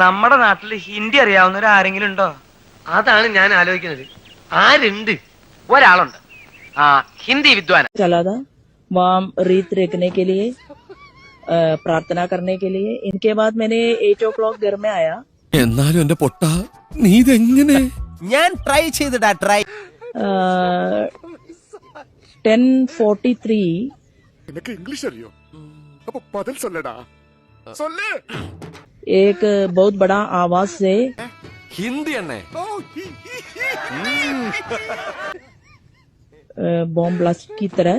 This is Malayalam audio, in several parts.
നമ്മുടെ നാട്ടിൽ ഹിന്ദി അറിയാവുന്നവർ ആരെങ്കിലും ഉണ്ടോ? അതാണ് ഞാൻ ആലോചിക്കുന്നത്. ആരുണ്ട്? ഒരാളുണ്ട്, ഹിന്ദി വിദ്വാൻ. चला था वहाँ रीत रेखने के लिए, प्रार्थना करने के लिए. इनके बाद मैंने 8 o'clock घर में आया. എന്നാലും എന്റെ പൊട്ട നീ ഇതെങ്ങനെ? ഞാൻ ട്രൈ ചെയ്തിടാ ട്രൈ. 10:43 നിനക്ക് ഇംഗ്ലീഷ് അറിയോ? അപ്പൊ പദൽ സൊല്ലടാ, സൊല്ല്. एक बहुत बड़ा आवाज से ഹിന്ദി എണ്ണേ बॉम्ब ब्लास्ट की तरह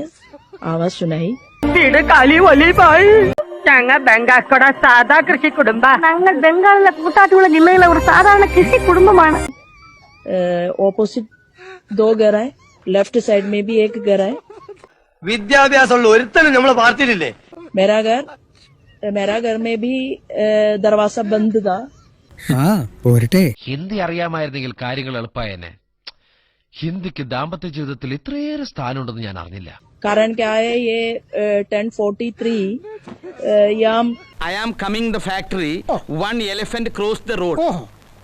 आवाज सुनाई. ഞങ്ങൾ ബംഗാൾക്കോടെ സാധാ കൃഷി കുടുംബ. ഞങ്ങൾ ബംഗാളിലെ കൂട്ടാറ്റുള്ള ജില്ലയിലെ ഒരു സാധാരണ കൃഷി കുടുംബമാണ്. ऑपोजिट 2 घर है, लेफ्ट साइड में भी एक घर है. വിദ്യാഭ്യാസമുള്ള ഒരുത്തനും നമ്മളെ പാർട്ടിയിലില്ലേ? मेरा घर में भी दरवाजा बंद था. ഹിന്ദി അറിയാമായിരുന്നെങ്കിൽ കാര്യങ്ങൾ എളുപ്പമായേനെ. ഹിന്ദിക്ക് ദാമ്പത്യ ജീവിതത്തിൽ ഇത്രയേറെ സ്ഥാനമുണ്ടെന്ന് ഞാൻ അറിഞ്ഞില്ല. कारण क्या है, ये 10:43 यहाँ I am coming the factory. One elephant crossed the road.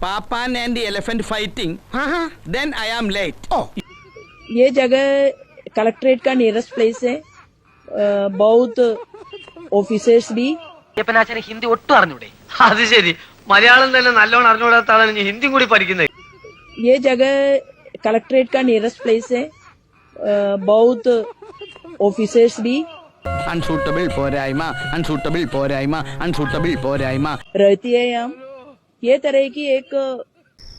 Papan and the elephant fighting. Then I am late. ये जगह कलेक्ट्रेट का नियरेस्ट प्लेस है. बहुत ऑफिसर्स भी. അയ്യപ്പനാച്ചന് ഹിന്ദി ഒട്ടും അറിഞ്ഞൂടെ? അത് ശരി, മലയാളം തന്നെ നല്ലോണം അറിഞ്ഞുകൂടാത്ത ആളാണ് ഞാൻ ഹിന്ദിയും കൂടി പഠിക്കുന്നത്. ये जगह कलेक्ट्रेट का नियरेस्ट प्लेस है. बहुत ऑफिसर्स भी Unsuitable പോരായ്മ, unsuitable പോരായ്മ, unsuitable പോരായ്മ. रहती है यहाँ. ये तरह की एक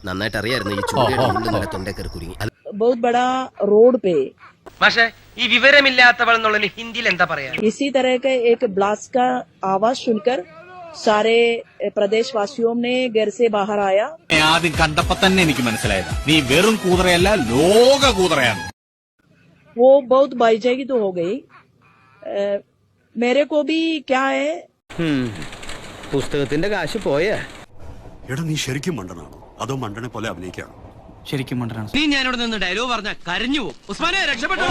നന്നായിട്ട് അറിയായിരുന്നു ഈ ചൂടിയുടെ ഉള്ളിൽ നല്ല തൊണ്ടക്കറി കുരുങ്ങി. बहुत बड़ा रोड पे പക്ഷെ ഈ വിവരമില്ലാത്തവൾ എന്നുള്ളതിന് ഹിന്ദിയിൽ എന്താ പറയാ? इसी तरह का एक ब्लास्ट का आवाज सुनकर सारे प्रदेशवासियों ने घर से बाहर आया. ആദ്യം കണ്ടപ്പോ തന്നെ എനിക്ക് മനസ്സിലായത് നീ വെറും കൂതറയല്ല, ലോക കൂതറയാണ്. वो बहुत बेइज्जती तो हो गई. मेरे को भी क्या है, പുസ്തകത്തിന്റെ കാശ് പോയേ. എടാ നീ ശരിക്കും മണ്ടനാണോ അതോ മണ്ടനെ പോലെ അഭിനയിക്കാണോ? ശരിക്കും മണ്ടനാണ്. നീ ഞാനിവിടെ നിന്ന് ഡയലോഗ് പറഞ്ഞ കരഞ്ഞു പോകും. ഉസ്മാനെ രക്ഷപ്പെട്ടോ.